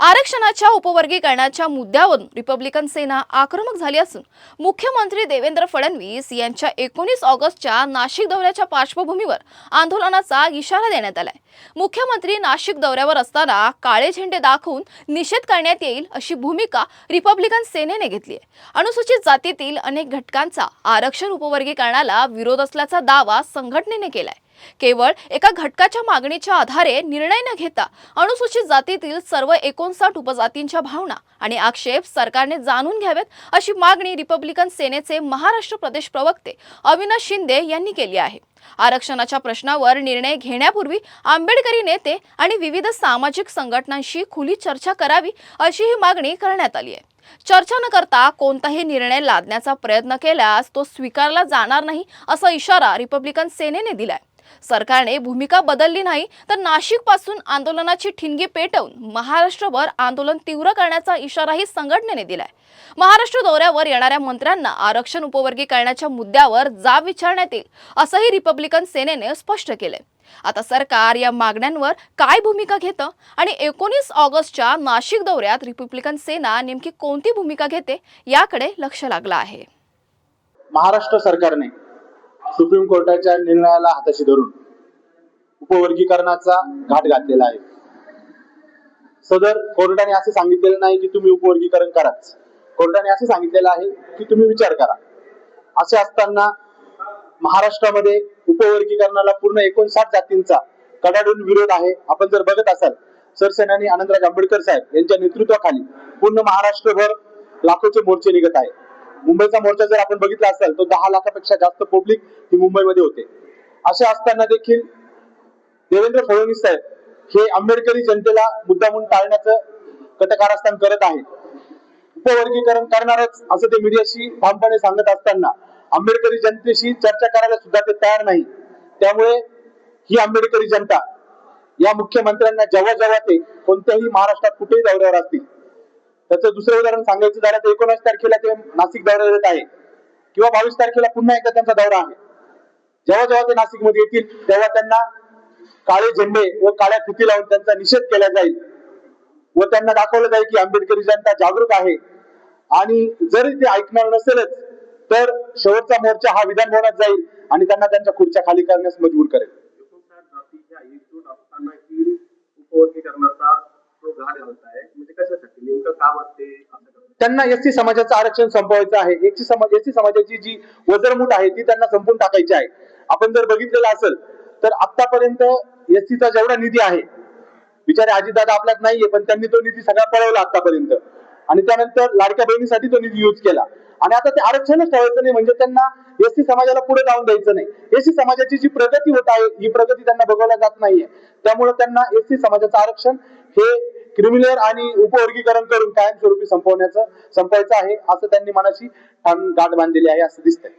आरक्षणाच्या उपवर्गीकरणाच्या मुद्द्यावरून रिपब्लिकन सेना आक्रमक झाली असून मुख्यमंत्री देवेंद्र फडणवीस यांच्या 19 ऑगस्टच्या नाशिक दौऱ्याच्या पार्श्वभूमीवर आंदोलनाचा इशारा देण्यात आलाय। मुख्यमंत्री नाशिक दौऱ्यावर असताना काळे झेंडे दाखवून निषेध करण्यात येईल अशी भूमिका रिपब्लिकन सेनेने घेतली आहे। अनुसूचित जातीतील अनेक घटकांचा आरक्षण उपवर्गीकरणाला विरोध असल्याचा दावा संघटनेने केलाय। केवळ एका घटकाच्या मागणीच्या आधारे निर्णय न घेता अनुसूचित जातीतील सर्व 59 उपजातींच्या भावना आणि आक्षेप सरकारने जाणून घ्यावेत अशी मागणी रिपब्लिकन सेनेचे महाराष्ट्र प्रदेश प्रवक्ते अविनाश शिंदे यांनी केली आहे। आरक्षणाच्या प्रश्नावर निर्णय घेण्यापूर्वी आंबेडकरी नेते आणि विविध सामाजिक संघटनांशी खुली चर्चा करावी अशी ही मागणी करण्यात आली आहे। चर्चा न करता कोणताही निर्णय लादण्याचा प्रयत्न केल्यास तो स्वीकारला जाणार नाही असा इशारा रिपब्लिकन सेनेने दिलाय। सरकारने भूमिका बदलली नाही तर नाशिक पासून आंदोलनाची ठिणगी पेटवून महाराष्ट्रभर आंदोलन तीव्र करण्याचा इशाराही संघटनेने दिलाय। महाराष्ट्र दौऱ्यावर येणाऱ्या मंत्र्यांना आरक्षण उपवर्गीकरणाच्या मुद्द्यावर जाब विचारण्यात येईल असंही रिपब्लिकन सेनेने स्पष्ट केलंय। आता सरकार या मागण्यांवर काय भूमिका घेतं आणि 19 ऑगस्टच्या नाशिक दौऱ्यात रिपब्लिकन सेना नेमकी कोणती भूमिका घेते याकडे लक्ष लागलं आहे। महाराष्ट्र सरकारने सुप्रीम कोर्टाच्या निर्णयाला हाताशी धरून उपवर्गीकरणाचा घाट घातलेला आहे। सदर कोर्टाने असे सांगितलेले नाही की तुम्ही उपवर्गीकरण कराच, कोर्टाने असे सांगितलेलं आहे की तुम्ही विचार करा। असे असताना महाराष्ट्रामध्ये उपवर्गीकरणाला पूर्ण 59 जातींचा कडाडून विरोध आहे। आपण जर बघत असाल सरसेनानी आनंदराज आंबेडकर साहेब यांच्या नेतृत्वाखाली पूर्ण महाराष्ट्रभर लाखोचे मोर्चे निघत आहे। मुंबईचा मोर्चा जर आपण बघितला असेल तर 10 लाखापेक्षा जास्त पब्लिक ही मुंबईमध्ये होते। असे असताना देखील देवेंद्र फडणवीस साहेब हे आंबेडकरी जनतेला मुद्दामून टाळण्याचं कटकारस्थान करत आहेत। उपवर्गीकरण करणारच असं ते मीडियाशी ठामपणे सांगत असताना आंबेडकरी जनतेशी चर्चा करायला सुद्धा ते तयार नाही। त्यामुळे ही आंबेडकरी जनता या मुख्यमंत्र्यांना जेव्हा जेव्हा ते कोणत्याही महाराष्ट्रात कुठेही दौऱ्यावर असतील, त्याचं दुसरं उदाहरण सांगायचं झालं तर 19 तारखेला ते नाशिक दौऱ्यावर येत आहे किंवा 22 तारखेला पुन्हा एकदा त्यांचा दौरा आहे। जेव्हा जेव्हा ते नाशिकमध्ये येतील तेव्हा त्यांना काळे झेंडे व काळ्या फिती लावून त्यांचा निषेध केला जाईल व त्यांना दाखवलं जाईल की आंबेडकरी जनता जागरूक आहे। आणि जरी ते ऐकणार नसेलच तर शेवटचा मोर्चा हा विधान भवनात जाईल आणि त्यांना त्यांच्या खुर्च्या खाली करण्यास मजबूर करेल। त्यांना एसटी समाजाचं आरक्षण संपवायचं आहे। एसटी समाजाची जी वजरमूठ आहे ती त्यांना संपून टाकायची आहे। आपण जर बघितलेलं असेल तर आतापर्यंत एसटीचा जेवढा निधी आहे, बिचारे अजितदादा आपल्यात नाहीये पण त्यांनी तो निधी सगळा पळवला आतापर्यंत आणि त्यानंतर लाडक्या बहिणीसाठी तो निधी यूज केला आणि आता ते आरक्षणच ठेवायचं नाही म्हणजे त्यांना एसटी समाजाला पुढे जाऊन द्यायचं नाही। एसटी समाजाची जी प्रगती होत आहे ही प्रगती त्यांना बघवल्या जात नाहीये। त्यामुळे त्यांना एसटी समाजाचं आरक्षण हे क्रिमिनल आणि उपवर्गीकरण करून कायमस्वरूपी संपवायचं आहे असं त्यांनी मनाशी गाठ बांधलेली आहे असं दिसतंय।